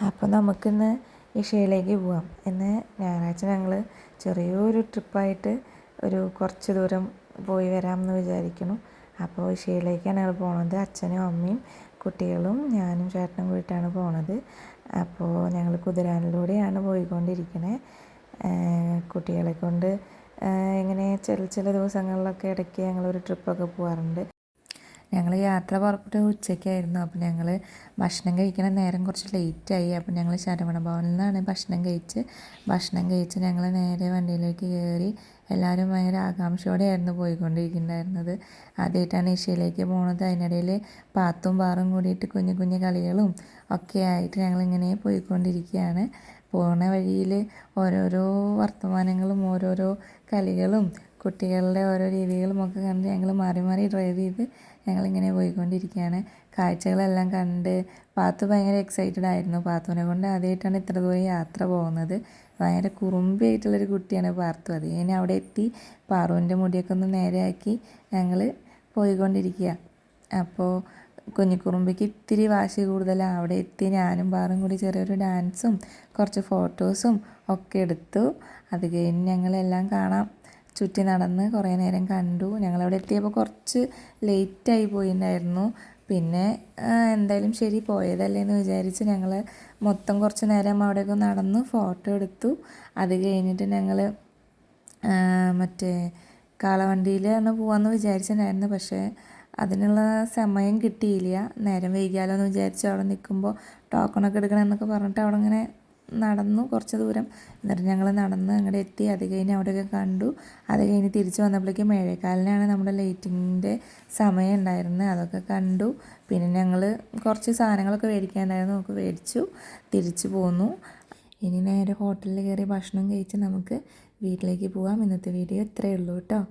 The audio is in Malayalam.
അപ്പോൾ നമുക്കിന്ന് ഇഷയിലേക്ക് പോവാം. ഇന്ന് ഞായറാഴ്ച ഞങ്ങൾ ചെറിയൊരു ട്രിപ്പായിട്ട് കുറച്ച് ദൂരം പോയി വരാമെന്ന് വിചാരിക്കുന്നു. അപ്പോൾ ഇഷയിലേക്കാണ് ഞങ്ങൾ പോണത്. അച്ഛനും അമ്മയും കുട്ടികളും ഞാനും ചേട്ടനും കൂടിയിട്ടാണ് പോണത്. അപ്പോൾ ഞങ്ങൾ കുതിരാനിലൂടെയാണ് പോയിക്കൊണ്ടിരിക്കുന്നത്. കുട്ടികളെ കൊണ്ട് ഇങ്ങനെ ചില ദിവസങ്ങളിലൊക്കെ ഇടയ്ക്ക് ഞങ്ങളൊരു ട്രിപ്പൊക്കെ പോകാറുണ്ട്. ഞങ്ങൾ യാത്ര പുറപ്പെട്ട് ഉച്ചയ്ക്കായിരുന്നു. അപ്പോൾ ഞങ്ങൾ ഭക്ഷണം കഴിക്കണ നേരം കുറച്ച് ലേറ്റായി. അപ്പോൾ ഞങ്ങൾ ശരവണ ഭവനിൽ നിന്നാണ് ഭക്ഷണം കഴിച്ച് ഞങ്ങൾ നേരെ വണ്ടിയിലേക്ക് കയറി. എല്ലാവരും ഭയങ്കര ആകാംക്ഷയോടെയായിരുന്നു പോയിക്കൊണ്ടിരിക്കുന്നുണ്ടായിരുന്നത്. ആദ്യമായിട്ടാണ് ഏഷ്യയിലേക്ക് പോകുന്നത്. അതിനിടയിൽ പാത്തും പാറും കൂടിയിട്ട് കുഞ്ഞു കുഞ്ഞു കളികളും ഒക്കെ ആയിട്ട് ഞങ്ങളിങ്ങനെ പോയിക്കൊണ്ടിരിക്കുകയാണ്. പോണ വഴിയിൽ ഓരോരോ വർത്തമാനങ്ങളും ഓരോരോ കളികളും കുട്ടികളുടെ ഓരോ രീതികളും ഒക്കെ കണ്ട് ഞങ്ങൾ മാറി മാറി ഡ്രൈവ് ചെയ്ത് ഞങ്ങളിങ്ങനെ പോയിക്കൊണ്ടിരിക്കുകയാണ്. കാഴ്ചകളെല്ലാം കണ്ട് പാത്തു ഭയങ്കര എക്സൈറ്റഡ് ആയിരുന്നു. പാത്തുവിനെ കൊണ്ട് ആദ്യമായിട്ടാണ് ഇത്ര ദൂരം യാത്ര പോകുന്നത്. ഭയങ്കര കുറുമ്പിയായിട്ടുള്ളൊരു കുട്ടിയാണ് പാർത്തു. അത് കഴിഞ്ഞ് അവിടെ എത്തി പാറുവിൻ്റെ മുടിയൊക്കെ ഒന്ന് നേരെയാക്കി ഞങ്ങൾ പോയിക്കൊണ്ടിരിക്കുക. അപ്പോൾ കുഞ്ഞിക്കുറുമ്പിക്ക് ഇത്തിരി വാശി കൂടുതലാണ്. അവിടെ എത്തി ഞാനും പാറും കൂടി ചെറിയൊരു ഡാൻസും കുറച്ച് ഫോട്ടോസും ഒക്കെ എടുത്തു. അത് കഴിഞ്ഞ് ഞങ്ങളെല്ലാം കാണാം ചുറ്റി നടന്ന് കുറേ നേരം കണ്ടു. ഞങ്ങളവിടെ എത്തിയപ്പോൾ കുറച്ച് ലേറ്റായി പോയിട്ടുണ്ടായിരുന്നു. പിന്നെ എന്തായാലും ശരി പോയതല്ലേ എന്ന് വിചാരിച്ച് ഞങ്ങൾ മൊത്തം കുറച്ച് നേരം അവിടെയൊക്കെ നടന്നു ഫോട്ടോ എടുത്തു. അത് കഴിഞ്ഞിട്ട് ഞങ്ങൾ മറ്റേ കാളവണ്ടിയിലാണ് പോകാമെന്ന് വിചാരിച്ചിട്ടുണ്ടായിരുന്നു. പക്ഷേ അതിനുള്ള സമയം കിട്ടിയില്ല. നേരം വൈകിയാലോ എന്ന് വിചാരിച്ച് അവിടെ നിൽക്കുമ്പോൾ ടോക്കണൊക്കെ എടുക്കണമെന്നൊക്കെ പറഞ്ഞിട്ട് അവിടെ ഇങ്ങനെ നടന്നു കുറച്ച് ദൂരം. എന്നിട്ട് ഞങ്ങൾ നടന്ന് അങ്ങോട്ട് എത്തി. അത് കഴിഞ്ഞ് അവിടെയൊക്കെ കണ്ടു. അത് കഴിഞ്ഞ് തിരിച്ച് വന്നപ്പോഴേക്കും ഏഴേകാലിനാണ് നമ്മുടെ ലൈറ്റിങ്ങിൻ്റെ സമയം ഉണ്ടായിരുന്നത്. അതൊക്കെ കണ്ടു. പിന്നെ ഞങ്ങൾ കുറച്ച് സാധനങ്ങളൊക്കെ മേടിക്കാനുണ്ടായിരുന്നു. നമുക്ക് മേടിച്ചു തിരിച്ചു പോന്നു. ഇനി നേരെ ഹോട്ടലിൽ കയറി ഭക്ഷണം കഴിച്ച് നമുക്ക് വീട്ടിലേക്ക് പോകാം. ഇന്നത്തെ വീഡിയോ ഇത്രയേ ഉള്ളൂ കേട്ടോ.